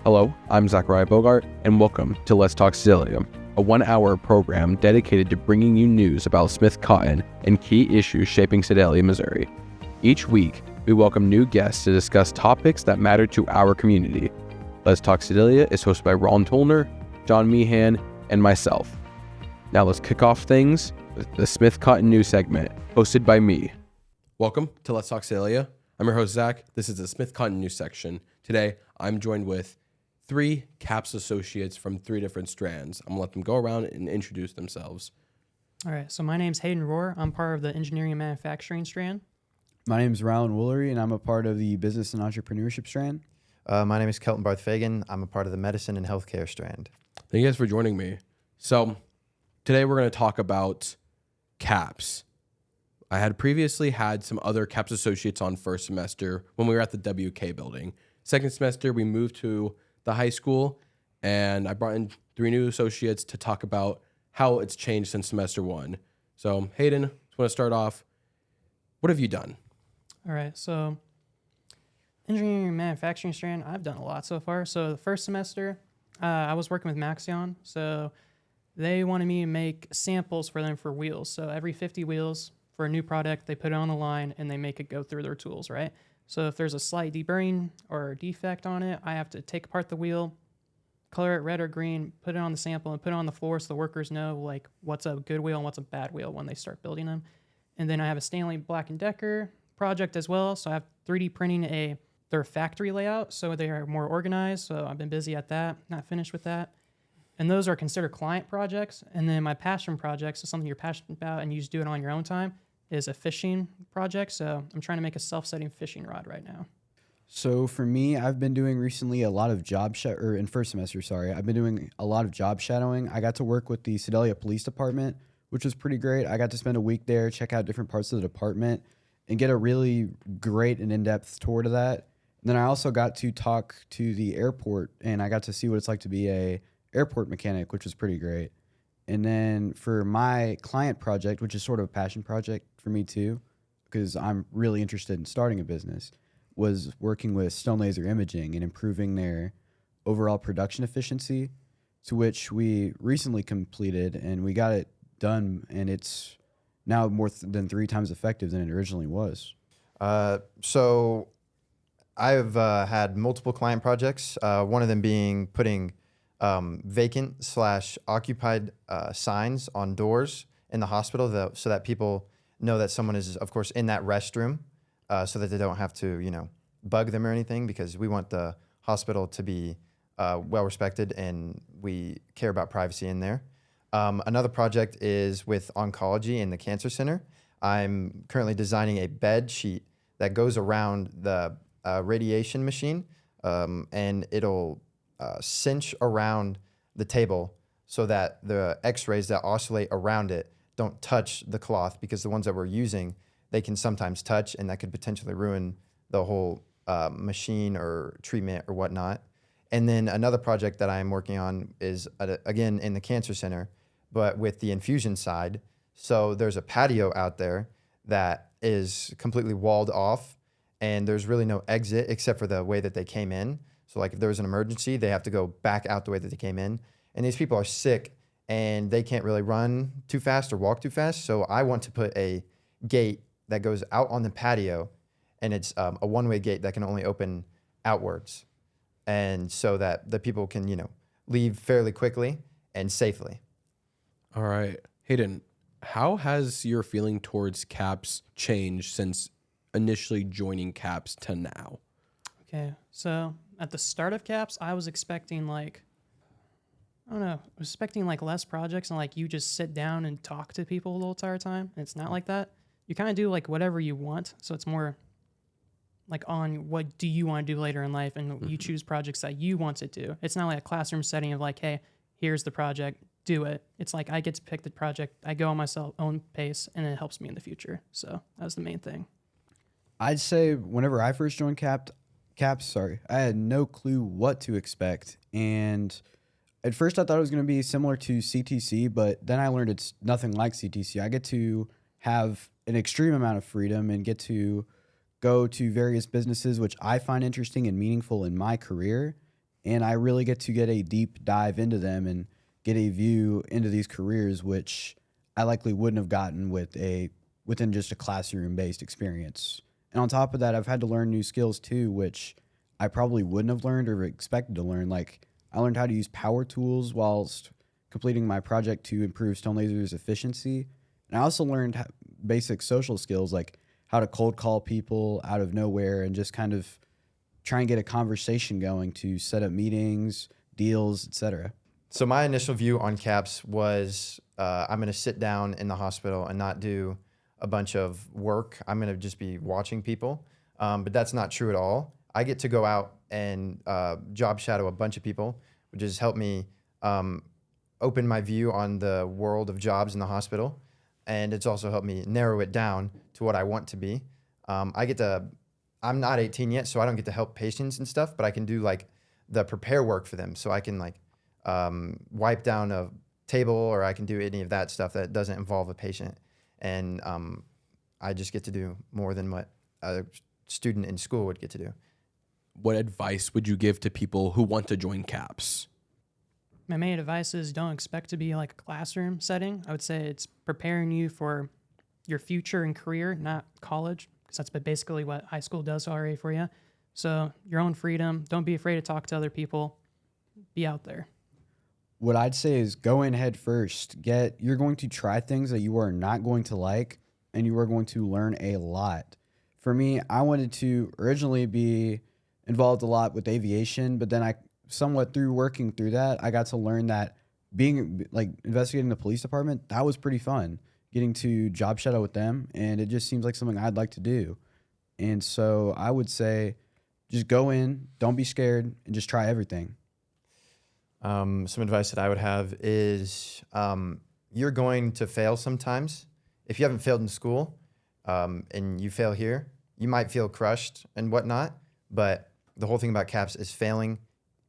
Hello, I'm Zachariah Bogart, and welcome to Let's Talk Sedalia, a 1-hour program dedicated to bringing you news about Smith Cotton and key issues shaping Sedalia, Missouri. Each week, we welcome new guests to discuss topics that matter to our community. Let's Talk Sedalia is hosted by Ron Tollner, John Meehan, and myself. Now let's kick off things with the Smith Cotton News segment, hosted by me. Welcome to Let's Talk Sedalia. I'm your host, Zach. This is the Smith Cotton News section. Today, I'm joined with 3 CAPS associates from 3 different strands. I'm going to let them go around and introduce themselves. All right, so my name's Hayden Rohr. I'm part of the engineering and manufacturing strand. My name is Rylan Woolery, and I'm a part of the business and entrepreneurship strand. My name is Kelton Barth-Fagan. I'm a part of the medicine and healthcare strand. Thank you guys for joining me. So today we're going to talk about CAPS. I had previously had some other CAPS associates on first semester when we were at the WK building. Second semester, we moved to the high school, and I brought in 3 new associates to talk about how it's changed since semester 1. So Hayden, just want to start off. What have you done? All right, so engineering and manufacturing strand, I've done a lot so far. So the first semester, I was working with Maxion. So they wanted me to make samples for them for wheels. So every 50 wheels for a new product, they put it on the line and they make it go through their tools, right? So if there's a slight deburring or defect on it, I have to take apart the wheel, color it red or green, put it on the sample, and put it on the floor so the workers know like what's a good wheel and what's a bad wheel when they start building them. And then I have a Stanley Black & Decker project as well. So I have 3D printing their factory layout so they are more organized. So I've been busy at that, not finished with that. And those are considered client projects. And then my passion projects, so something you're passionate about and you just do it on your own time, is a fishing project. So I'm trying to make a self-setting fishing rod right now. So for me, I've been doing recently a lot of in first semester, I've been doing a lot of job shadowing. I got to work with the Sedalia Police Department, which was pretty great. I got to spend a week there, check out different parts of the department, and get a really great and in-depth tour to that. And then I also got to talk to the airport, and I got to see what it's like to be a airport mechanic, which was pretty great. And then for my client project, which is sort of a passion project for me too, because I'm really interested in starting a business, was working with stone laser imaging and improving their overall production efficiency, to which we recently completed, and we got it done, and it's now more than 3 times effective than it originally was. So I've had multiple client projects, one of them being putting vacant/occupied signs on doors in the hospital so that people know that someone is, of course, in that restroom so that they don't have to, bug them or anything, because we want the hospital to be well respected and we care about privacy in there. Another project is with oncology in the cancer center. I'm currently designing a bed sheet that goes around the radiation machine, and it'll cinch around the table so that the x-rays that oscillate around it don't touch the cloth, because the ones that we're using, they can sometimes touch, and that could potentially ruin the whole machine or treatment or whatnot. And then another project that I'm working on is, again, in the cancer center, but with the infusion side. So there's a patio out there that is completely walled off, and there's really no exit except for the way that they came in. So like if there was an emergency, they have to go back out the way that they came in. And these people are sick and they can't really run too fast or walk too fast. So I want to put a gate that goes out on the patio, and it's a one-way gate that can only open outwards. And so that the people can, leave fairly quickly and safely. All right. Hayden, how has your feeling towards CAPS changed since initially joining CAPS to now? Okay, so at the start of CAPS, I was expecting less projects and you just sit down and talk to people the whole entire time. And it's not like that. You kind of do whatever you want. So it's more on what do you want to do later in life, and you choose projects that you want to do. It's not like a classroom setting of hey, here's the project, do it. It's I get to pick the project, I go on my own pace, and it helps me in the future. So that was the main thing. I'd say whenever I first joined CAPS, I had no clue what to expect. And at first I thought it was going to be similar to CTC, but then I learned it's nothing like CTC. I get to have an extreme amount of freedom and get to go to various businesses, which I find interesting and meaningful in my career. and I really get to get a deep dive into them and get a view into these careers, which I likely wouldn't have gotten within just a classroom-based experience. And on top of that, I've had to learn new skills too, which I probably wouldn't have learned or expected to learn. Like, I learned how to use power tools whilst completing my project to improve Stone Laser's efficiency. And I also learned basic social skills, like how to cold call people out of nowhere and just kind of try and get a conversation going to set up meetings, deals, etc. So my initial view on CAPS was I'm going to sit down in the hospital and not do a bunch of work. I'm going to just be watching people. But that's not true at all. I get to go out and job shadow a bunch of people, which has helped me open my view on the world of jobs in the hospital. And it's also helped me narrow it down to what I want to be. I'm not 18 yet, so I don't get to help patients and stuff, but I can do like the prepare work for them. So I can like wipe down a table, or I can do any of that stuff that doesn't involve a patient. And I just get to do more than what a student in school would get to do. What advice would you give to people who want to join CAPS? My main advice is don't expect to be like a classroom setting. I would say it's preparing you for your future and career, not college, because that's basically what high school does already for you. So your own freedom. Don't be afraid to talk to other people. Be out there. What I'd say is go in head first. You're going to try things that you are not going to like, and you are going to learn a lot. For me, I wanted to originally be involved a lot with aviation, but then somewhat through working through that, I got to learn that being like investigating the police department, that was pretty fun. Getting to job shadow with them, and it just seems like something I'd like to do. And so I would say just go in, don't be scared, and just try everything. Some advice that I would have is you're going to fail sometimes. If you haven't failed in school and you fail here, you might feel crushed and whatnot, but the whole thing about CAPS is failing,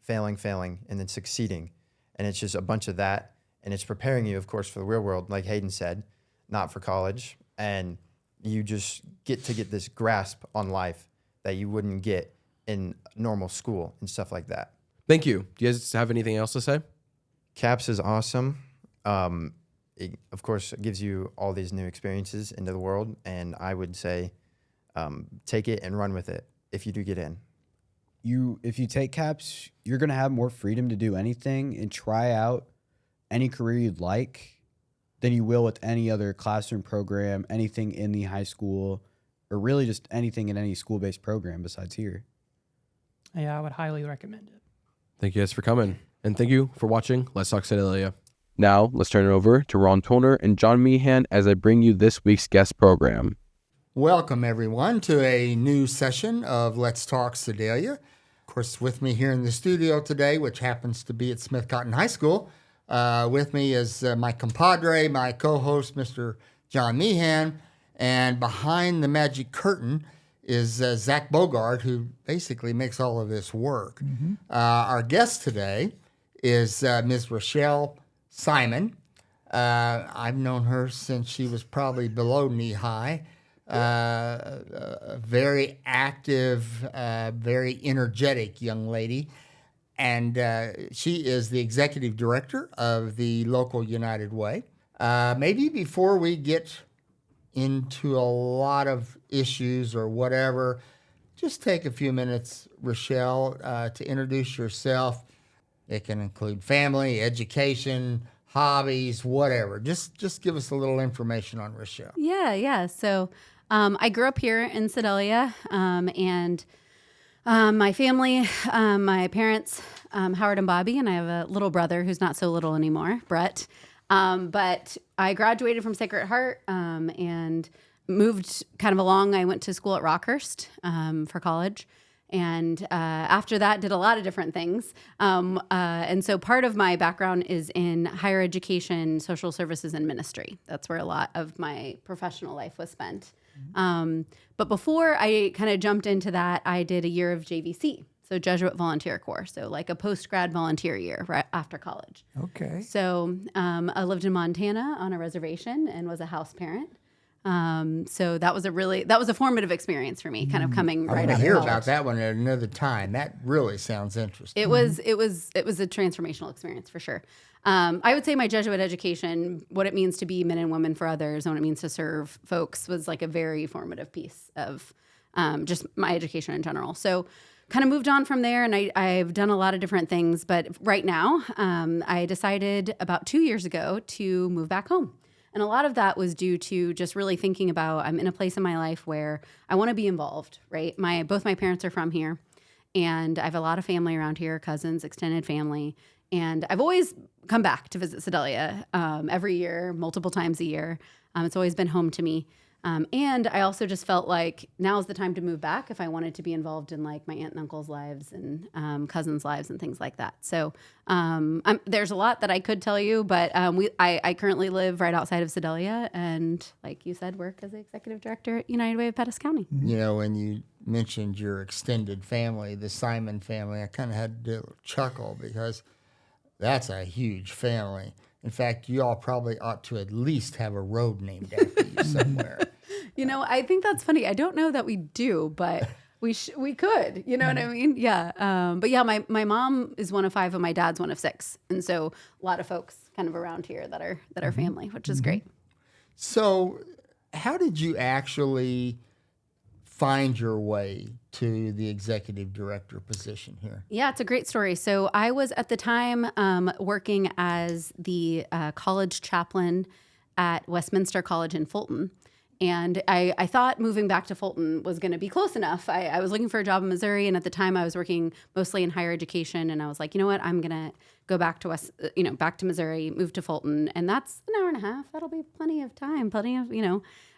and then succeeding. And it's just a bunch of that. And it's preparing you, of course, for the real world, like Hayden said, not for college. And you just get to get this grasp on life that you wouldn't get in normal school and stuff like that. Thank you. Do you guys have anything else to say? CAPS is awesome. It, of course, gives you all these new experiences into the world. And I would say take it and run with it if you do get in. If you take CAPS, you're going to have more freedom to do anything and try out any career you'd like than you will with any other classroom program, anything in the high school, or really just anything in any school-based program besides here. Yeah, I would highly recommend it. Thank you guys for coming. And thank you for watching Let's Talk Sedalia. Now, let's turn it over to Ron Toner and John Meehan as I bring you this week's guest program. Welcome, everyone, to a new session of Let's Talk Sedalia. Of course, with me here in the studio today, which happens to be at Smith Cotton High School, with me is my compadre, my co-host, Mr. John Meehan, and behind the magic curtain is Zach Bogart, who basically makes all of this work. Mm-hmm. Our guest today is Ms. Rachelle Simon. I've known her since she was probably below knee-high. A very active, very energetic young lady. And she is the executive director of the local United Way. Maybe before we get into a lot of issues or whatever, just take a few minutes, Rachelle, to introduce yourself. It can include family, education, hobbies, whatever. Just give us a little information on Rachelle. Yeah. So I grew up here in Sedalia, and my family, my parents, Howard and Bobby, and I have a little brother who's not so little anymore, Brett. But I graduated from Sacred Heart and moved kind of along. I went to school at Rockhurst for college. And after that, did a lot of different things. And so part of my background is in higher education, social services, and ministry. That's where a lot of my professional life was spent. But before I kind of jumped into that, I did a year of JVC, so Jesuit Volunteer Corps, so like a post-grad volunteer year right after college. Okay. So I lived in Montana on a reservation and was a house parent. So that was a formative experience for me, kind of coming I right want to out of hear college. about that one at another time. That really sounds interesting. It was a transformational experience for sure. I would say my Jesuit education, what it means to be men and women for others, and what it means to serve folks, was like a very formative piece of just my education in general. So kind of moved on from there, and I've done a lot of different things. But right now, I decided about 2 years ago to move back home. And a lot of that was due to just really thinking about, I'm in a place in my life where I want to be involved, right? Both my parents are from here, and I have a lot of family around here, cousins, extended family. And I've always come back to visit Sedalia every year, multiple times a year. It's always been home to me. And I also just felt like now is the time to move back if I wanted to be involved in like my aunt and uncle's lives and cousins' lives and things like that. So there's a lot that I could tell you, but I currently live right outside of Sedalia, and like you said, work as the executive director at United Way of Pettis County. You know, when you mentioned your extended family, the Simon family, I kind of had to chuckle because that's a huge family. In fact, you all probably ought to at least have a road named after you somewhere. You know, I think that's funny. I don't know that we do, but we could. You know what I mean? Yeah. But yeah, my mom is one of 5 and my dad's one of 6, and so a lot of folks kind of around here that are family, which is great. So, how did you actually find your way to the executive director position here? Yeah, it's a great story. So I was at the time working as the college chaplain at Westminster College in Fulton. And I thought moving back to Fulton was going to be close enough. I was looking for a job in Missouri, and at the time I was working mostly in higher education. And I was like, you know what, I'm going to go back to back to Missouri, move to Fulton, and that's an hour and a half. That'll be plenty of time,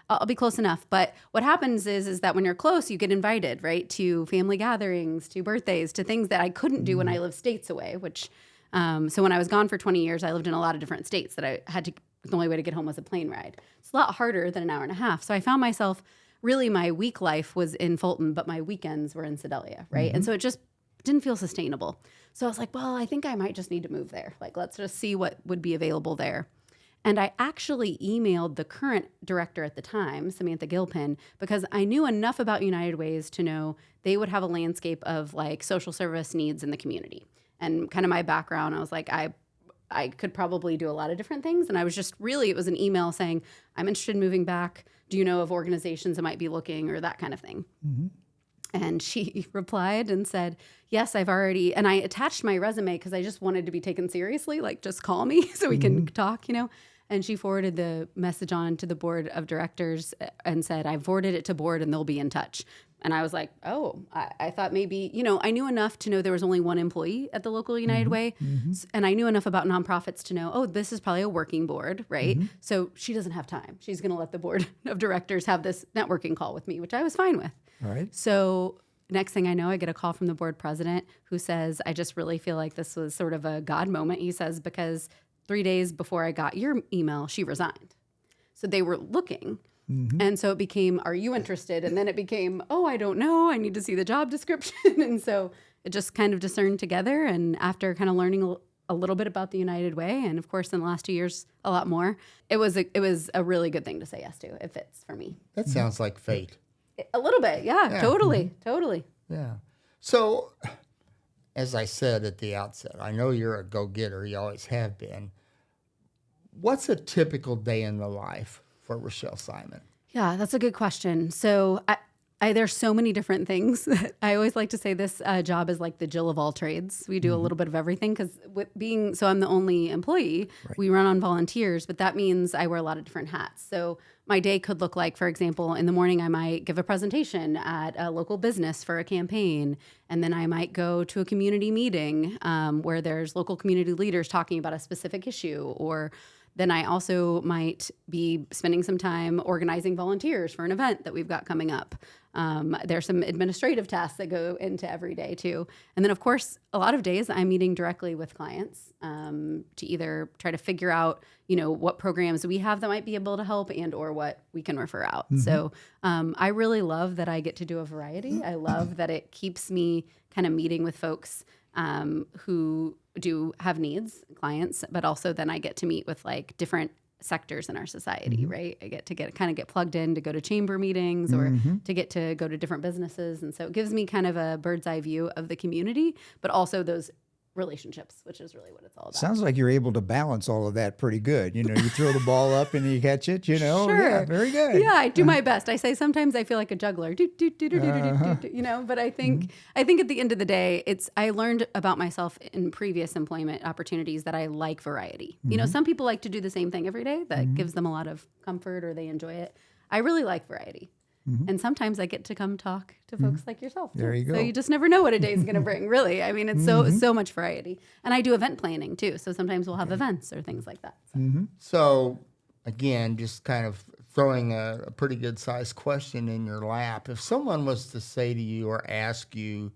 I'll be close enough. But what happens is that when you're close, you get invited, right, to family gatherings, to birthdays, to things that I couldn't do when I lived states away, which, so when I was gone for 20 years, I lived in a lot of different states that I had to, the only way to get home was a plane ride. It's a lot harder than an hour and a half. So I found myself, really my week life was in Fulton, but my weekends were in Sedalia, right? And so it just didn't feel sustainable. So I was like, well, I think I might just need to move there. Like, let's just see what would be available there. And I actually emailed the current director at the time, Samantha Gilpin, because I knew enough about United Ways to know they would have a landscape of like social service needs in the community. And kind of my background, I was like, I could probably do a lot of different things. And I was just really, it was an email saying, I'm interested in moving back. Do you know of organizations that might be looking, or that kind of thing? Mm-hmm. And she replied and said, yes, I've already, and I attached my resume because I just wanted to be taken seriously, like just call me so we can talk, And she forwarded the message on to the board of directors and said, I forwarded it to board and they'll be in touch. And I was like, oh, I thought maybe, I knew enough to know there was only one employee at the local United Way. And I knew enough about nonprofits to know, oh, this is probably a working board, right? So she doesn't have time. She's going to let the board of directors have this networking call with me, which I was fine with. All right. So next thing I know, I get a call from the board president who says, I just really feel like this was sort of a God moment. He says, because 3 days before I got your email, she resigned. So they were looking. And so it became, are you interested? And then it became, oh, I don't know. I need to see the job description. And so it just kind of discerned together. And after kind of learning a little bit about the United Way, and of course in the last 2 years, a lot more, it was a really good thing to say yes to. It fits for me. That sounds like fate. A little bit. Yeah. Totally. Yeah. So, as I said at the outset, I know you're a go-getter. You always have been. What's a typical day in the life for Rachelle Simon? Yeah, that's a good question. So there's so many different things. I always like to say this job is like the Jill of all trades. We do a little bit of everything because so I'm the only employee, we run on volunteers, but that means I wear a lot of different hats. So my day could look like, for example, in the morning, I might give a presentation at a local business for a campaign. And then I might go to a community meeting where there's local community leaders talking about a specific issue. Or then I also might be spending some time organizing volunteers for an event that we've got coming up. There's some administrative tasks that go into every day too. And then of course, a lot of days I'm meeting directly with clients to either try to figure out, what programs we have that might be able to help and or what we can refer out. So I really love that I get to do a variety. I love that it keeps me kind of meeting with folks who do have needs, clients, but also then I get to meet with like different sectors in our society, right? I get to kind of get plugged in to go to chamber meetings or to get to go to different businesses. And so it gives me kind of a bird's eye view of the community, but also those relationships, which is really what it's all about. Sounds like you're able to balance all of that pretty good. You know, you throw the ball up and you catch it, you know. Sure. Yeah, very good. Yeah, I do my best. I say sometimes I feel like a juggler, you know, but I think at the end of the day, I learned about myself in previous employment opportunities that I like variety. You know, some people like to do the same thing every day. That gives them a lot of comfort or they enjoy it. I really like variety. And sometimes I get to come talk to folks like yourself. There you go. So you just never know what a day is going to bring, really. I mean, it's so much variety. And I do event planning too. So sometimes we'll have events or things like that. So, again, just kind of throwing a pretty good sized question in your lap. If someone was to say to you or ask you,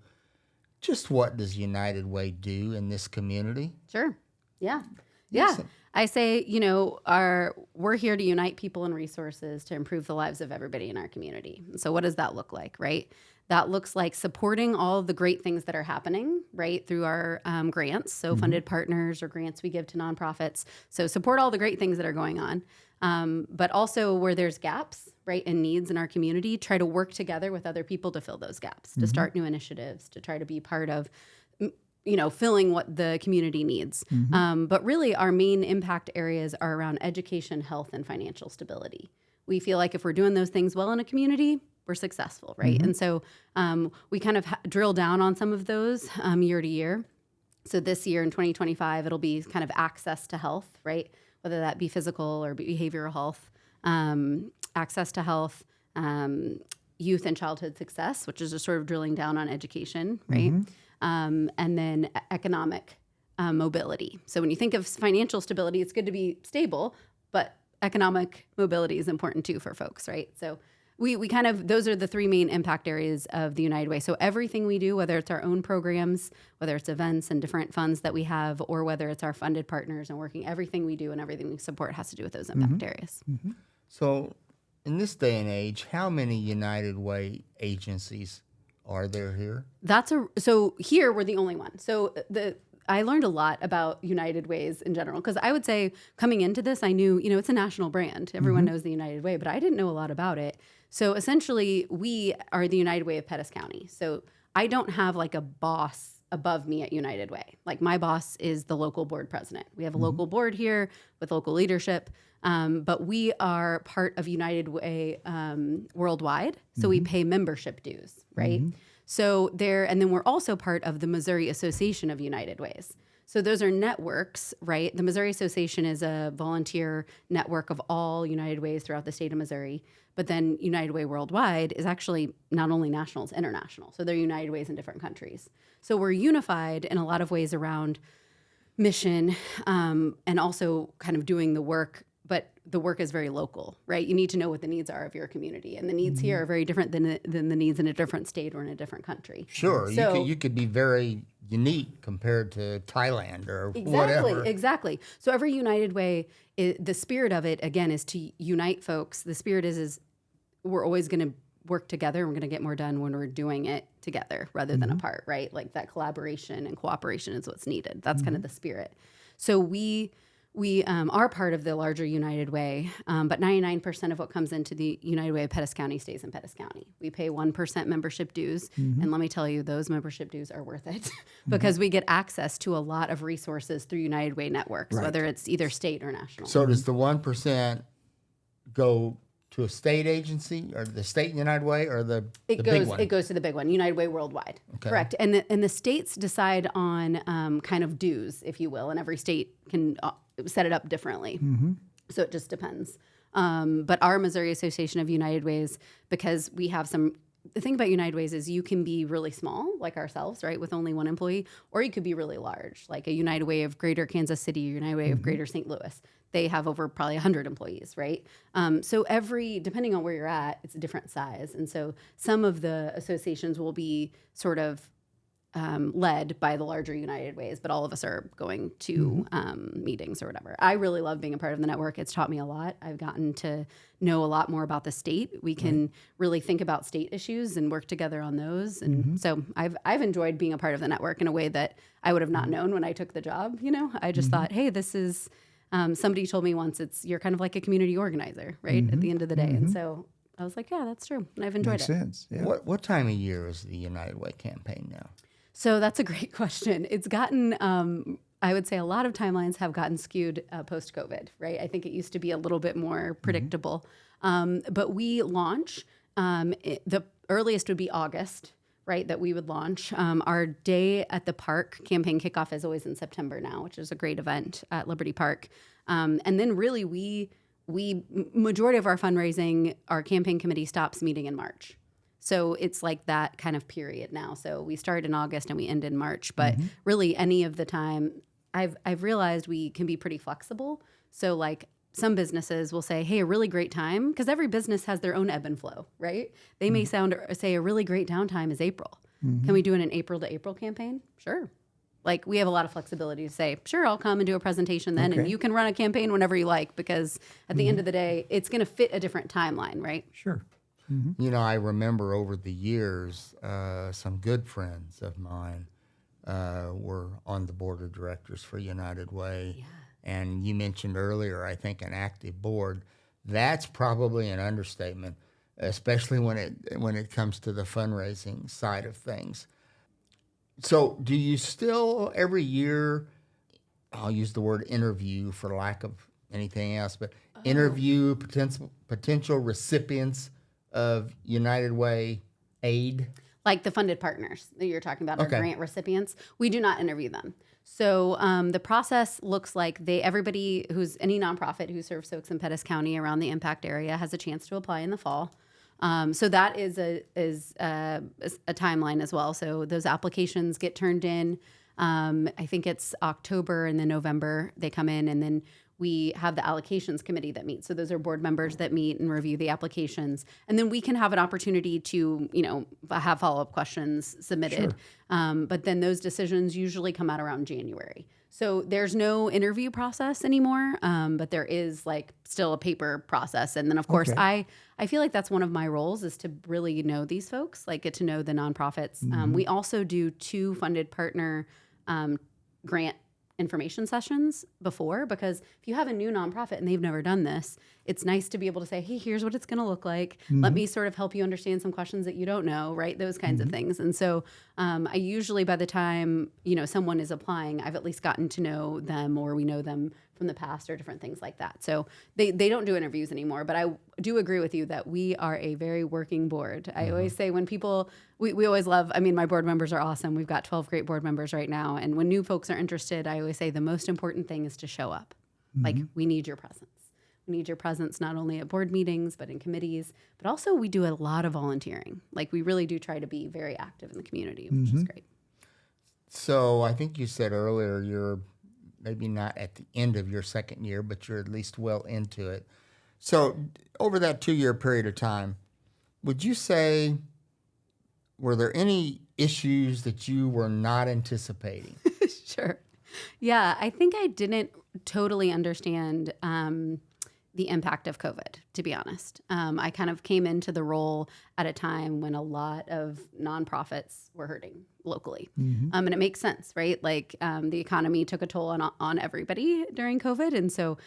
just what does United Way do in this community? Sure. Yeah. Yeah. I say, you know, we're here to unite people and resources to improve the lives of everybody in our community. So what does that look like, right? That looks like supporting all of the great things that are happening, right, through our grants, so funded partners or grants we give to nonprofits. So support all the great things that are going on. But also where there's gaps, right, and needs in our community, try to work together with other people to fill those gaps, to start new initiatives, to try to be part of filling what the community needs. But really our main impact areas are around education, health, and financial stability. We feel like if we're doing those things well in a community, we're successful, right? And so we kind of drill down on some of those year to year. So this year in 2025, it'll be kind of access to health, right? Whether that be physical or behavioral health, access to health, youth and childhood success, which is just sort of drilling down on education, right? And then economic mobility. So when you think of financial stability, it's good to be stable, but economic mobility is important too for folks, right? So we kind of, those are the three main impact areas of the United Way. So everything we do, whether it's our own programs, whether it's events and different funds that we have, or whether it's our funded partners and working, everything we do and everything we support has to do with those impact areas. So, in this day and age, how many United Way agencies are there here? So here we're the only one. So I learned a lot about United Ways in general, because I would say coming into this, I knew, it's a national brand. Everyone knows the United Way, but I didn't know a lot about it. So essentially we are the United Way of Pettis County. So I don't have like a boss above me at United Way. Like my boss is the local board president. We have a local board here with local leadership. But we are part of United Way worldwide, so we pay membership dues, right? So and then we're also part of the Missouri Association of United Ways. So those are networks, right? The Missouri Association is a volunteer network of all United Ways throughout the state of Missouri. But then United Way Worldwide is actually not only national, it's international. So they're United Ways in different countries. So we're unified in a lot of ways around mission and also kind of doing the work. But the work is very local, right? You need to know what the needs are of your community. And the needs here are very different than the needs in a different state or in a different country. Sure. So, you could be very unique compared to Thailand or whatever. Exactly. So every United Way, the spirit of it, again, is to unite folks. The spirit is we're always going to work together. We're going to get more done when we're doing it together rather than apart, right? Like that collaboration and cooperation is what's needed. That's kind of the spirit. So we are part of the larger United Way, but 99% of what comes into the United Way of Pettis County stays in Pettis County. We pay 1% membership dues, and let me tell you, those membership dues are worth it because we get access to a lot of resources through United Way networks, whether it's either state or national. So does the 1% go to a state agency or the state United Way or the big one? It goes to the big one, United Way Worldwide. Okay. Correct. And the states decide on kind of dues, if you will, and every state can set it up differently. So it just depends. But our Missouri Association of United Ways, because we have the thing about United Ways is you can be really small, like ourselves, right, with only one employee, or you could be really large, like a United Way of Greater Kansas City, United Way of Greater St. Louis. They have over probably 100 employees, right? So depending on where you're at, it's a different size. And so some of the associations will be sort of led by the larger United Ways, but all of us are going to meetings or whatever. I really love being a part of the network. It's taught me a lot. I've gotten to know a lot more about the state. We can really think about state issues and work together on those. And so I've enjoyed being a part of the network in a way that I would have not known when I took the job. I just thought, hey, this is Somebody told me once you're kind of like a community organizer, right? At the end of the day. And so I was like, yeah, that's true. And I've enjoyed Makes it. sense. Yeah. What time of year is the United Way campaign now? So that's a great question. It's gotten, I would say a lot of timelines have gotten skewed post-COVID, right? I think it used to be a little bit more predictable. But we launch, the earliest would be August, right, that we would launch. Our Day at the Park campaign kickoff is always in September now, which is a great event at Liberty Park. And then really we majority of our fundraising, our campaign committee stops meeting in March. So it's like that kind of period now. So we start in August and we end in March, but really any of the time, I've realized we can be pretty flexible. So like some businesses will say, hey, a really great time, because every business has their own ebb and flow, right? They may say a really great downtime is April. Can we do an April to April campaign? Sure. Like we have a lot of flexibility to say, sure, I'll come and do a presentation then, and you can run a campaign whenever you like, because at the end of the day, it's going to fit a different timeline, right? Sure. You know, I remember over the years, some good friends of mine were on the board of directors for United Way. Yeah. And you mentioned earlier, I think, an active board. That's probably an understatement, especially when it comes to the fundraising side of things. So do you still every year, I'll use the word interview for lack of anything else, but interview potential recipients of United Way aid? Like the funded partners that you're talking about, our grant recipients, we do not interview them. So the process looks like everybody who's any nonprofit who serves folks in Pettis County around the impact area has a chance to apply in the fall. So that is a timeline as well. So those applications get turned in. I think it's October and then November they come in, and then we have the allocations committee that meets. So those are board members that meet and review the applications. And then we can have an opportunity to, have follow-up questions submitted. Sure. But then those decisions usually come out around January. So there's no interview process anymore, but there is still a paper process. And then of course, I feel like that's one of my roles is to really know these folks, get to know the nonprofits. We also do 2 funded partner grant information sessions before, because if you have a new nonprofit and they've never done this, it's nice to be able to say, hey, here's what it's going to look like. Let me sort of help you understand some questions that you don't know, right? Those kinds of things. And so I usually, by the time, someone is applying, I've at least gotten to know them, or we know them from the past, or different things like that. So they don't do interviews anymore, but I do agree with you that we are a very working board. I always say when people, we always love, my board members are awesome. We've got 12 great board members right now. And when new folks are interested, I always say the most important thing is to show up. We need your presence. We need your presence not only at board meetings, but in committees, but also we do a lot of volunteering. We really do try to be very active in the community, which is great. So I think you said earlier you're maybe not at the end of your second year, but you're at least well into it. So over that 2-year period of time, would you say, were there any issues that you were not anticipating? Sure. Yeah, I think I didn't totally understand the impact of COVID, to be honest. I kind of came into the role at a time when a lot of nonprofits were hurting locally. And it makes sense, right? The economy took a toll on everybody during COVID. And so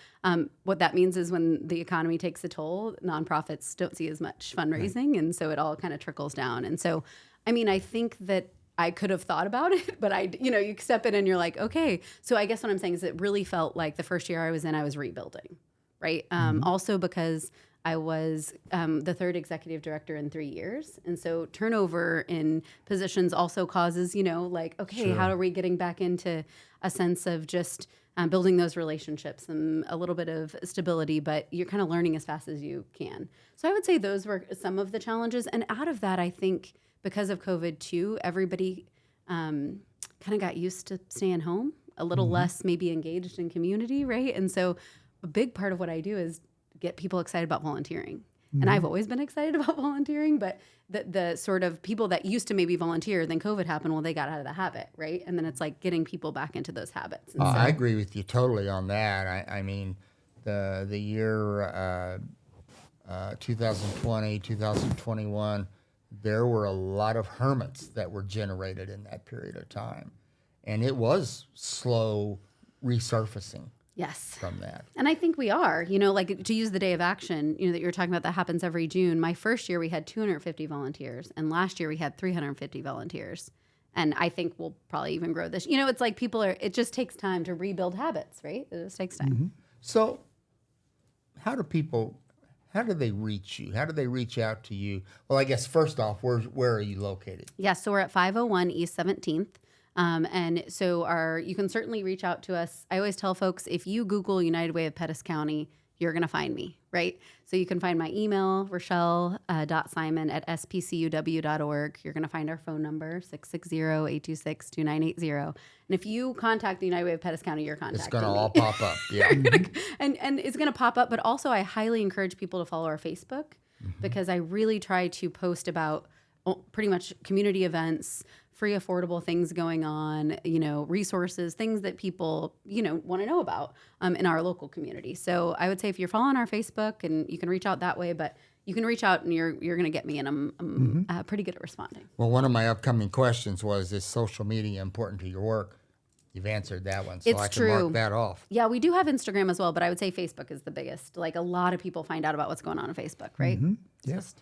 what that means is when the economy takes a toll, nonprofits don't see as much fundraising. And so it all kind of trickles down. And so, I think that I could have thought about it, but you step in and you're like, okay. So I guess what I'm saying is it really felt like the first year I was in, I was rebuilding. Right. Also because I was the 3rd executive director in 3 years. And so turnover in positions also causes, how are we getting back into a sense of just building those relationships and a little bit of stability, but you're kind of learning as fast as you can. So I would say those were some of the challenges. And out of that, I think because of COVID too, everybody kind of got used to staying home, a little less maybe engaged in community. Right. And so a big part of what I do is get people excited about volunteering. And I've always been excited about volunteering, but the sort of people that used to maybe volunteer, then COVID happened, well, they got out of the habit, right? And then it's getting people back into those habits. And I agree with you totally on that. The year 2020, 2021, there were a lot of hermits that were generated in that period of time. And it was slow resurfacing. Yes. from that. And I think we are, like to use the day of action, that you're talking about that happens every June. My first year we had 250 volunteers, and last year we had 350 volunteers. And I think we'll probably even grow this. It's like it just takes time to rebuild habits, right? It just takes time. So how do they reach you? How do they reach out to you? Well, I guess first off, where are you located? Yes, so we're at 501 East 17th. And so you can certainly reach out to us. I always tell folks, if you Google United Way of Pettis County, you're going to find me, right? So you can find my email, Rachelle.Simon@spcuw.org. You're going to find our phone number, 660-826-2980. And if you contact the United Way of Pettis County, you're contacting It's going to me. all pop up. Yeah. And it's going to pop up, but also I highly encourage people to follow our Facebook because I really try to post about pretty much community events, free, affordable things going on, resources, things that people, want to know about in our local community. So I would say if you're following our Facebook, and you can reach out that way, but you can reach out and you're going to get me, and I'm pretty good at responding. Well, one of my upcoming questions was, is social media important to your work? You've answered that one, so It's I can true. mark that off. Yeah, we do have Instagram as well, but I would say Facebook is the biggest. Like a lot of people find out about what's going on Facebook, right? Yes.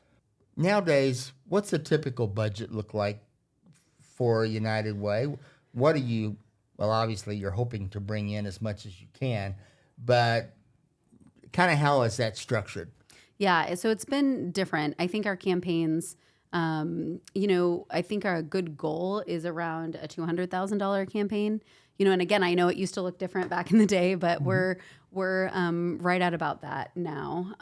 Nowadays, what's a typical budget look like for United Way? What do you, well, obviously you're hoping to bring in as much as you can, but kind of how is that structured? Yeah, so it's been different. I think our campaigns, I think our good goal is around a $200,000 campaign. And again, I know it used to look different back in the day, but we're right at about that now.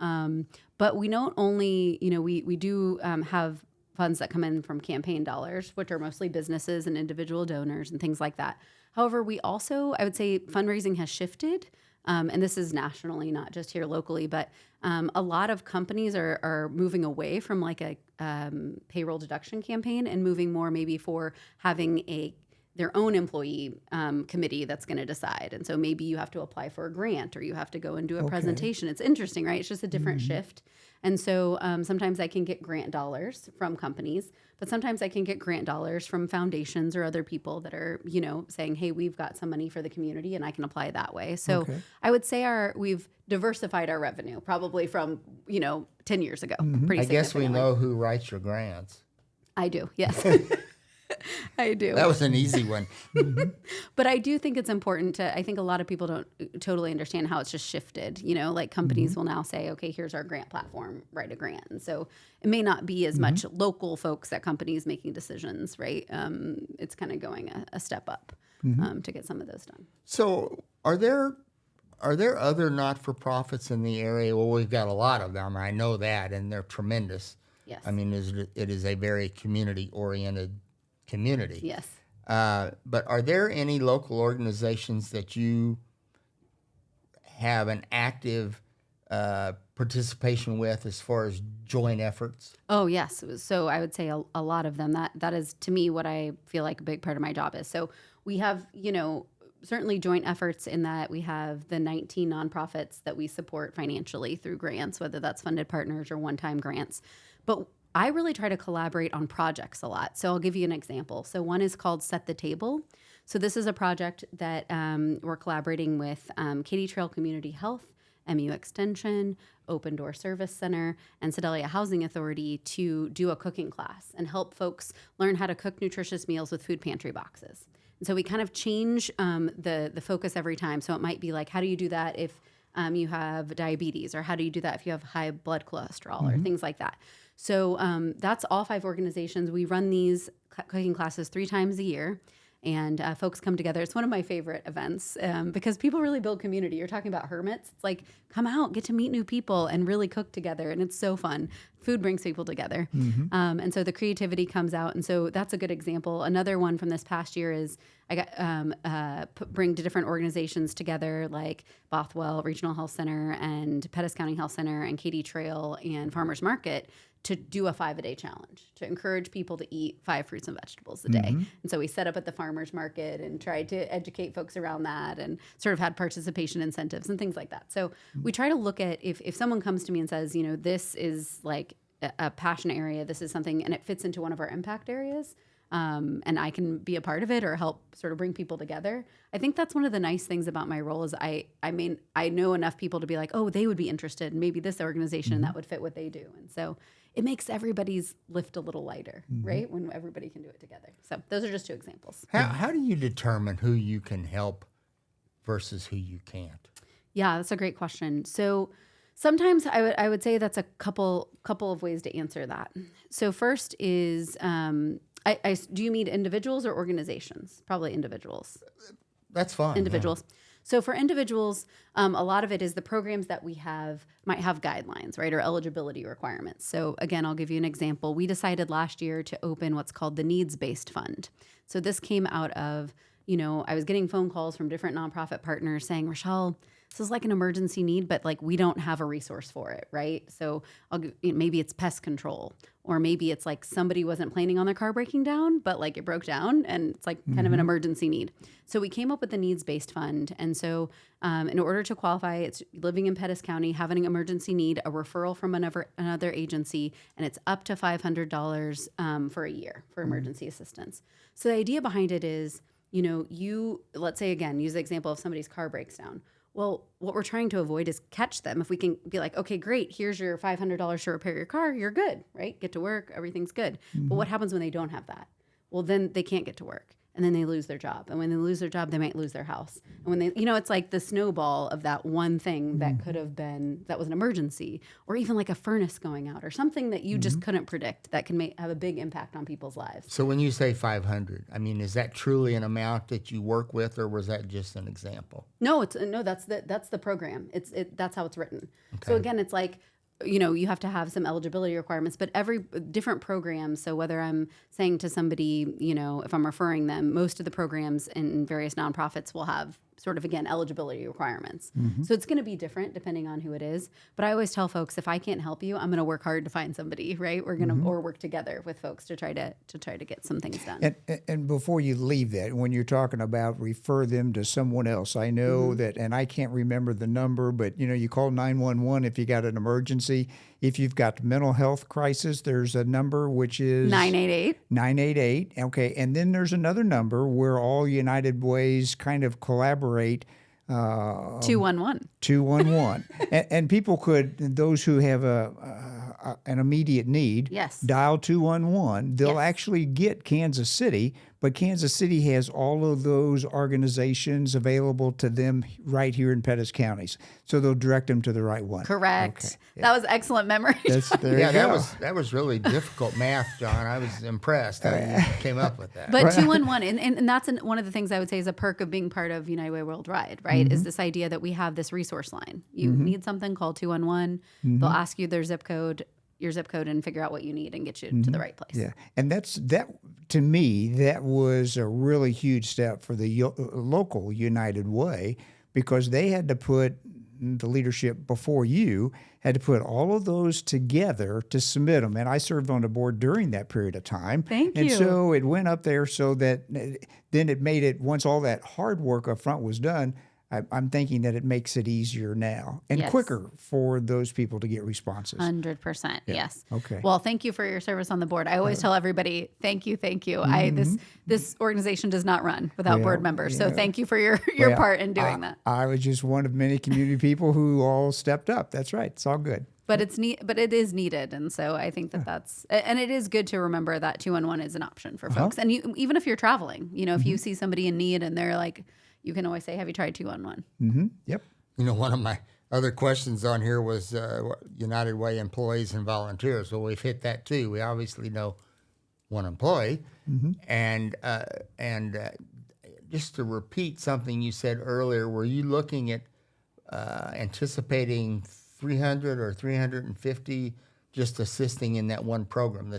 But we don't only, we do have funds that come in from campaign dollars, which are mostly businesses and individual donors and things like that. However, we also, I would say fundraising has shifted. And this is nationally, not just here locally, but a lot of companies are moving away from like a payroll deduction campaign and moving more maybe for having their own employee committee that's going to decide. And so maybe you have to apply for a grant or you have to go and do a presentation. It's interesting, right? It's just a different shift. And so sometimes I can get grant dollars from companies, but sometimes I can get grant dollars from foundations or other people that are, saying, hey, we've got some money for the community and I can apply that way. So I would say we've diversified our revenue probably from, 10 years ago. Pretty I guess we significantly. know who writes your grants. I do, yes. I do. That was an easy one. But I do think it's important I think a lot of people don't totally understand how it's just shifted. Like companies will now say, okay, here's our grant platform, write a grant. And so it may not be as much local folks at companies making decisions, right? It's kind of going a step up to get some of those done. So are there other not-for-profits in the area? Well, we've got a lot of them. I know that, and they're tremendous. Yes. I mean, it is a very community-oriented community. Yes. But are there any local organizations that you have an active participation with as far as joint efforts? Oh, yes. So I would say a lot of them. That is, to me, what I feel like a big part of my job is. So we have, certainly joint efforts in that we have the 19 nonprofits that we support financially through grants, whether that's funded partners or one-time grants. But I really try to collaborate on projects a lot. So I'll give you an example. So one is called Set the Table. So this is a project that we're collaborating with Katy Trail Community Health, MU Extension, Open Door Service Center, and Sedalia Housing Authority to do a cooking class and help folks learn how to cook nutritious meals with food pantry boxes. And so we kind of change the focus every time. So it might be like, how do you do that if you have diabetes, or how do you do that if you have high blood cholesterol, or things like that. So that's all 5 organizations. We run these cooking classes 3 times a year, and folks come together. It's one of my favorite events because people really build community. You're talking about hermits. It's like, come out, get to meet new people, and really cook together, and it's so fun. Food brings people together. And so the creativity comes out, and so that's a good example. Another one from this past year is I got bring different organizations together, like Bothwell Regional Health Center and Pettis County Health Center and Katy Trail and Farmers Market to do a 5-a-day challenge to encourage people to eat 5 fruits and vegetables a day. And so we set up at the farmers market and tried to educate folks around that, and sort of had participation incentives and things like that. So we try to look at if someone comes to me and says, this is like a passion area, this is something, and it fits into one of our impact areas, and I can be a part of it or help sort of bring people together. I think that's one of the nice things about my role is I know enough people to be like, oh, they would be interested in maybe this organization that would fit what they do. And so it makes everybody's lift a little lighter, right? When everybody can do it together. So those are just 2 examples. How do you determine who you can help versus who you can't? Yeah, that's a great question. So sometimes I would say that's a couple of ways to answer that. So first is, do you mean individuals or organizations? Probably individuals. That's fine. Individuals. Yeah. So for individuals, a lot of it is the programs that we have might have guidelines, right, or eligibility requirements. So again, I'll give you an example. We decided last year to open what's called the needs-based fund. So this came out of, I was getting phone calls from different nonprofit partners saying, Rachelle, this is like an emergency need, but like we don't have a resource for it, right? So maybe it's pest control, or maybe it's like somebody wasn't planning on their car breaking down, but like it broke down and it's like kind of an emergency need. So we came up with the needs-based fund. And so in order to qualify, it's living in Pettis County, having an emergency need, a referral from another agency, and it's up to $500 for a year for emergency assistance. So the idea behind it is, let's say, again, use the example of somebody's car breaks down. Well, what we're trying to avoid is catch them. If we can be like, okay, great, here's your $500 to repair your car, you're good, right? Get to work, everything's good. But what happens when they don't have that? Well, then they can't get to work, and then they lose their job. And when they lose their job, they might lose their house. And when they, it's like the snowball of that one thing that could have been, that was an emergency, or even like a furnace going out or something that you just couldn't predict that can have a big impact on people's lives. So when you say 500, I mean, is that truly an amount that you work with, or was that just an example? No, that's the program. That's how it's written. Okay. So again, it's like, you have to have some eligibility requirements, but every different program. So whether I'm saying to somebody, if I'm referring them, most of the programs in various nonprofits will have sort of, again, eligibility requirements. So it's going to be different depending on who it is. But I always tell folks, if I can't help you, I'm going to work hard to find somebody, right? We're going to, or work together with folks to try to get some things done. And before you leave that, when you're talking about refer them to someone else, I know that, and I can't remember the number, but you call 911 if you got an emergency. If you've got mental health crisis, there's a number which is 988. 988. Okay. And then there's another number where all United Ways kind of collaborate. 211. 211. and people could, those who have an immediate need, yes, dial 211. They'll yes, actually get Kansas City, but Kansas City has all of those organizations available to them right here in Pettis counties. So they'll direct them to the right one. Correct. Okay. Yeah. That was excellent memory. That was really difficult math, John. I was impressed how you came up with that. But 211, and that's one of the things I would say is a perk of being part of United Way Worldwide, right? Is this idea that we have this resource line. You need something, call 211. They'll ask you your zip code, and figure out what you need and get you to the right place. Yeah, and that to me, that was a really huge step for the local United Way, because they had to put, the leadership before you had to put all of those together to submit them. And I served on the board during that period of time. Thank you. And so it went up there so that then it made it, once all that hard work up front was done, I'm thinking that it makes it easier now and yes, quicker for those people to get responses. 100%. Yeah. Yes. Okay. Well, thank you for your service on the board. I always tell everybody, thank you. This organization does not run without board members. So thank you for your part in doing that. I was just one of many community people who all stepped up. That's right. It's all good. But it is needed, and so I think that's and it is good to remember that 211 is an option for folks. And even if you're traveling, if you see somebody in need and they're like, you can always say, have you tried 211? Yep. One of my other questions on here was United Way employees and volunteers. Well, we've hit that too. We obviously know one employee, and just to repeat something you said earlier, were you looking at anticipating 300 or 350 just assisting in that one program?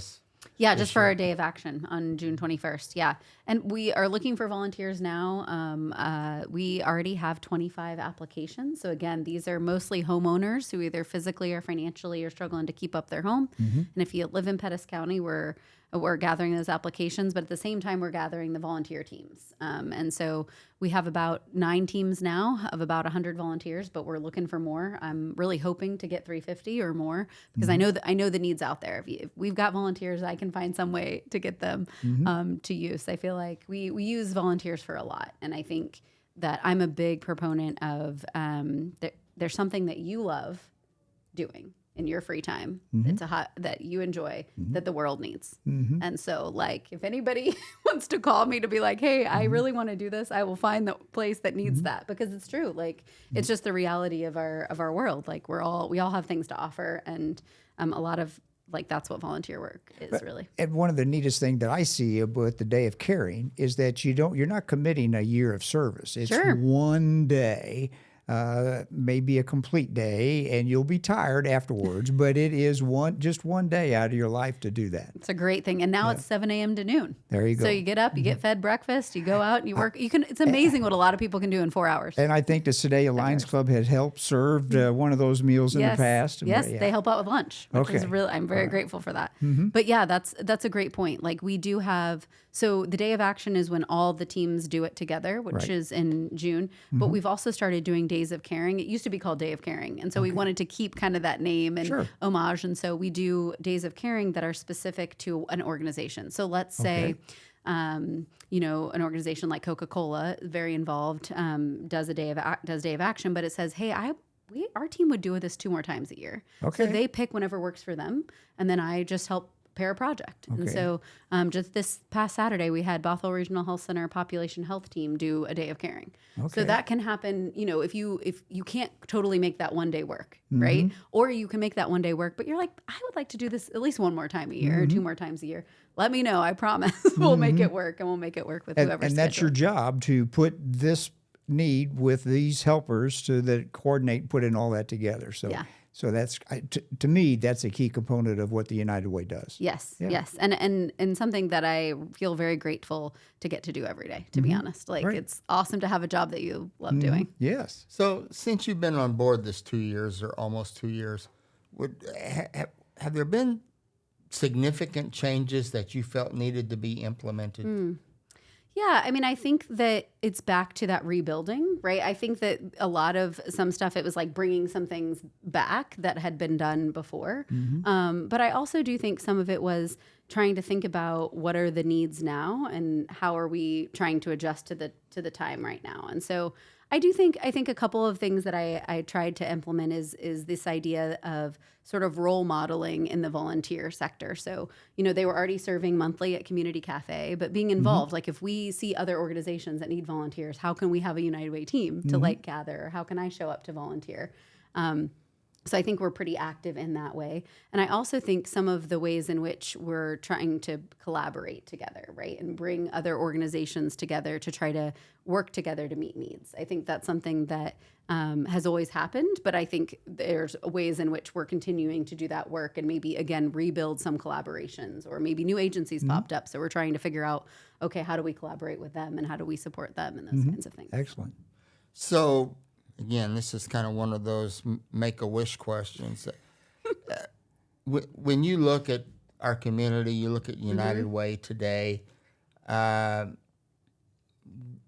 Just for our day of action on June 21st. Yeah. And we are looking for volunteers now. We already have 25 applications. So again, these are mostly homeowners who either physically or financially are struggling to keep up their home. And if you live in Pettis County, we're we're gathering those applications, but at the same time, we're gathering the volunteer teams. And so we have about 9 teams now of about 100 volunteers, but we're looking for more. I'm really hoping to get 350 or more because I know the needs out there. If we've got volunteers, I can find some way to get them to use. I feel like we use volunteers for a lot, and I think that I'm a big proponent of there's something that you love doing in your free time. It's that you enjoy that the world needs. And so like if anybody wants to call me to be like, hey, I really want to do this, I will find the place that needs that, because it's true. Like it's just the reality of our world. Like we all have things to offer, and a lot of like that's what volunteer work is really. And one of the neatest thing that I see about the Day of Caring is that you're not committing a year of service. It's one day. Maybe a complete day, and you'll be tired afterwards, but it is just one day out of your life to do that. It's a great thing. And now it's 7 a.m. to noon. There you go. So you get up, you get fed breakfast, you go out and you work. It's amazing what a lot of people can do in 4 hours. And I think the Sedalia Lions Club has helped served one of those meals in the past. Yes, they help out with lunch, which is really, I'm very grateful for that. But yeah, that's a great point. Like we do have, so the Day of Action is when all the teams do it together, which is in June. But we've also started doing Days of Caring. It used to be called Day of Caring. And so we wanted to keep kind of that name and homage. And so we do Days of Caring that are specific to an organization. So let's say, an organization like Coca-Cola, very involved, does Day of Action, but it says, hey, our team would do this 2 more times a year. So they pick whenever works for them. And then I just help pair a project. And so just this past Saturday, we had Bothell Regional Health Center Population Health Team do a Day of Caring. So that can happen, if you can't totally make that one day work, right? Or you can make that one day work, but you're like, I would like to do this at least 1 more time a year or 2 more times a year. Let me know. I promise we'll make it work, and we'll make it work with whoever's And that's your job, to put this need with these helpers to coordinate, put in all that together. So that's to me, that's a key component of what the United Way does. Yes, and something that I feel very grateful to get to do every day. To be honest, like it's awesome to have a job that you love doing. Yes. So since you've been on board this 2 years or almost 2 years, have there been significant changes that you felt needed to be implemented? Yeah, I mean, I think that it's back to that rebuilding, right? I think that a lot of some stuff, it was like bringing some things back that had been done before. But I also do think some of it was trying to think about what are the needs now and how are we trying to adjust to the time right now. And so I think a couple of things that I tried to implement is this idea of sort of role modeling in the volunteer sector. So, they were already serving monthly at Community Cafe, but being involved, like if we see other organizations that need volunteers, how can we have a United Way team to like gather? How can I show up to volunteer? So I think we're pretty active in that way. And I also think some of the ways in which we're trying to collaborate together, right? And bring other organizations together to try to work together to meet needs. I think that's something that has always happened, but I think there's ways in which we're continuing to do that work and maybe, again, rebuild some collaborations, or maybe new agencies popped up. So we're trying to figure out, okay, how do we collaborate with them and how do we support them and those kinds of things. Excellent. So, again, this is kind of one of those make-a-wish questions. When you look at our community, you look at United Way today,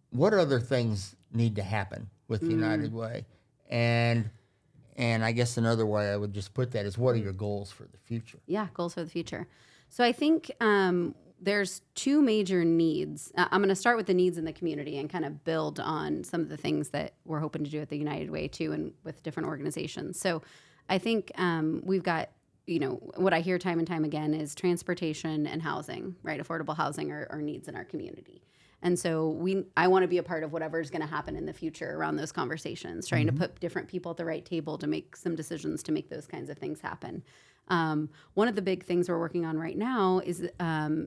what other things need to happen with United Way? And I guess another way I would just put that is, what are your goals for the future? Yeah, goals for the future. So I think there's 2 major needs. I'm going to start with the needs in the community and kind of build on some of the things that we're hoping to do at the United Way too, and with different organizations. So I think we've got, what I hear time and time again is transportation and housing, right? Affordable housing are needs in our community. And so I want to be a part of whatever is going to happen in the future around those conversations, trying to put different people at the right table to make some decisions to make those kinds of things happen. One of the big things we're working on right now is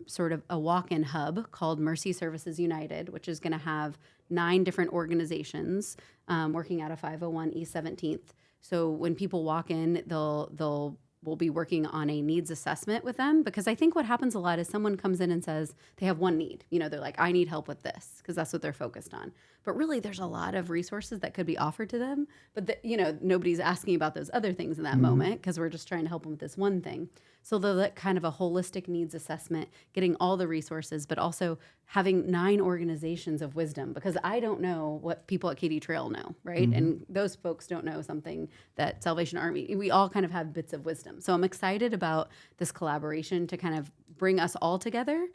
sort of a walk-in hub called Mercy Services United, which is going to have 9 different organizations working out of 501 East 17th. So when people walk in, they'll we'll be working on a needs assessment with them, because I think what happens a lot is someone comes in and says they have one need. You know, they're like, I need help with this, because that's what they're focused on. But really, there's a lot of resources that could be offered to them. But, you know, nobody's asking about those other things in that moment, because we're just trying to help them with this one thing. So the kind of a holistic needs assessment, getting all the resources, but also having 9 organizations of wisdom, because I don't know what people at Katy Trail know, right? And those folks don't know something that Salvation Army, we all kind of have bits of wisdom. So I'm excited about this collaboration to kind of bring us all together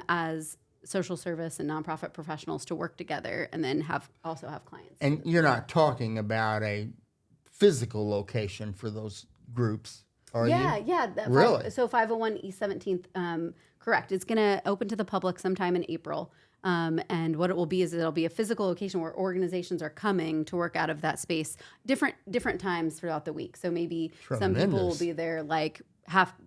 as social service and nonprofit professionals to work together, and then also have clients. And you're not talking about a physical location for those groups, are you? Yeah. Really? So 501 East 17th, correct. It's going to open to the public sometime in April. And what it will be is it'll be a physical location where organizations are coming to work out of that space different times throughout the week. So maybe some people will be there like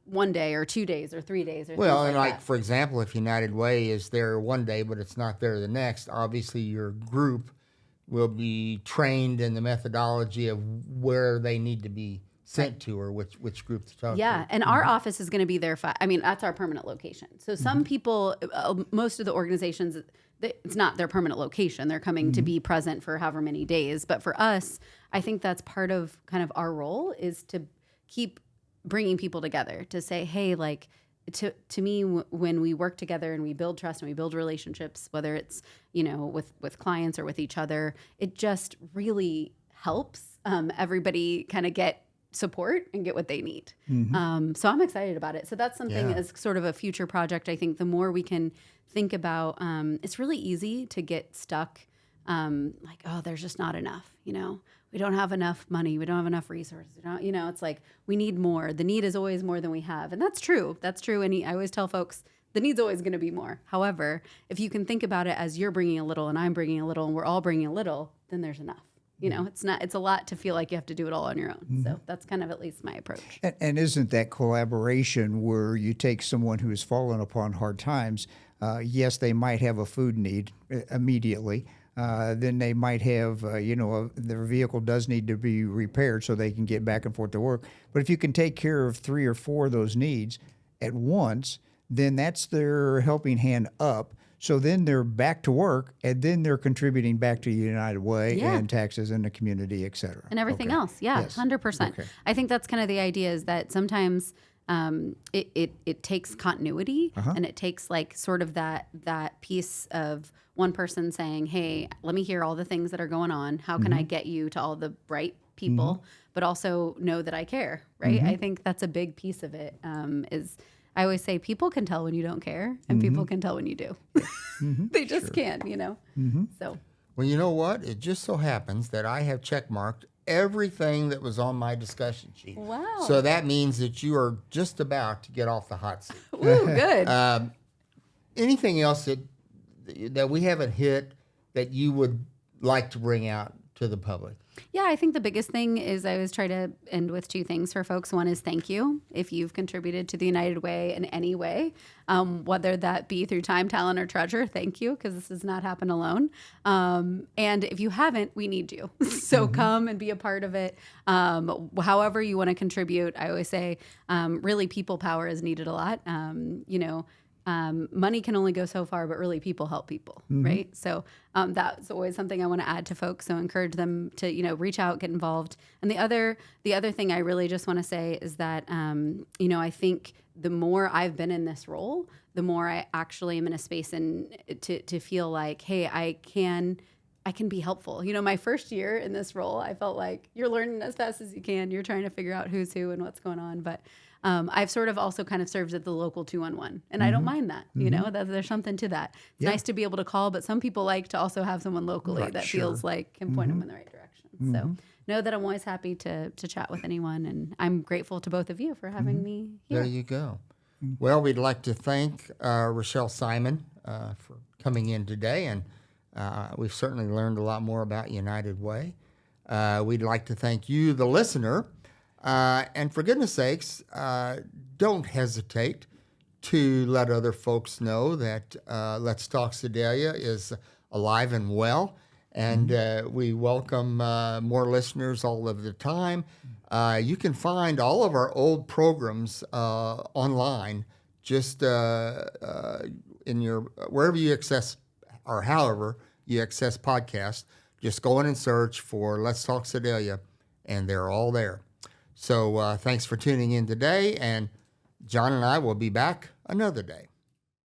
one day or 2 days or 3 days or Well, things and like like, that. for example, if United Way is there one day, but it's not there the next, obviously your group will be trained in the methodology of where they need to be sent to, or which group to talk to. Yeah, and our office is going to be there. That's our permanent location. So some people, most of the organizations, it's not their permanent location. They're coming to be present for however many days. But for us, I think that's part of kind of our role, is to keep bringing people together, to say, hey, like, to me, when we work together and we build trust and we build relationships, whether it's, you know, with clients or with each other, it just really helps everybody kind of get support and get what they need. So I'm excited about it. So that's something as sort of a future project. I think the more we can think about, it's really easy to get stuck like, oh, there's just not enough, you know, we don't have enough money, we don't have enough resources, you know, it's like we need more. The need is always more than we have. And that's true. And I always tell folks, the need's always going to be more. However, if you can think about it as you're bringing a little and I'm bringing a little and we're all bringing a little, then there's enough. You know, it's a lot to feel like you have to do it all on your own. So that's kind of at least my approach. And isn't that collaboration where you take someone who has fallen upon hard times? Yes, they might have a food need immediately. Then they might have, their vehicle does need to be repaired so they can get back and forth to work. But if you can take care of 3 or 4 of those needs at once, then that's their helping hand up. So then they're back to work, and then they're contributing back to United Way and taxes in the community, et cetera. And everything else. Yeah, yes. 100%. Okay. I think that's kind of the idea, is that sometimes it takes continuity and it takes like sort of that piece of one person saying, hey, let me hear all the things that are going on. How can I get you to all the right people, but also know that I care, right? I think that's a big piece of it, is I always say people can tell when you don't care, and people can tell when you do. They just can, you know? So. Well, you know what? It just so happens that I have checkmarked everything that was on my discussion sheet. Wow. So that means that you are just about to get off the hot seat. Ooh, good. Anything else that we haven't hit that you would like to bring out to the public? Yeah, I think the biggest thing is I always try to end with 2 things for folks. One is thank you if you've contributed to the United Way in any way, whether that be through time, talent, or treasure. Thank you, because this does not happen alone. And if you haven't, we need you. So come and be a part of it. However you want to contribute, I always say really people power is needed a lot. Money can only go so far, but really people help people, right? So that's always something I want to add to folks. So encourage them to, reach out, get involved. And the other thing I really just want to say is that, I think the more I've been in this role, the more I actually am in a space to feel like, hey, I can be helpful. My first year in this role, I felt like you're learning as fast as you can. You're trying to figure out who's who and what's going on. But I've sort of also kind of served at the local 211, and I don't mind that. There's something to that. It's nice to be able to call, but some people like to also have someone locally that feels like can point them in the right direction. So know that I'm always happy to chat with anyone, and I'm grateful to both of you for having me here. There you go. Well, we'd like to thank Rachelle Simon for coming in today, and we've certainly learned a lot more about United Way. We'd like to thank you, the listener. And for goodness sakes, don't hesitate to let other folks know that Let's Talk Sedalia is alive and well. And we welcome more listeners all of the time. You can find all of our old programs online, just in your wherever you access or however you access podcasts. Just go in and search for Let's Talk Sedalia, and they're all there. So thanks for tuning in today, and John and I will be back another day.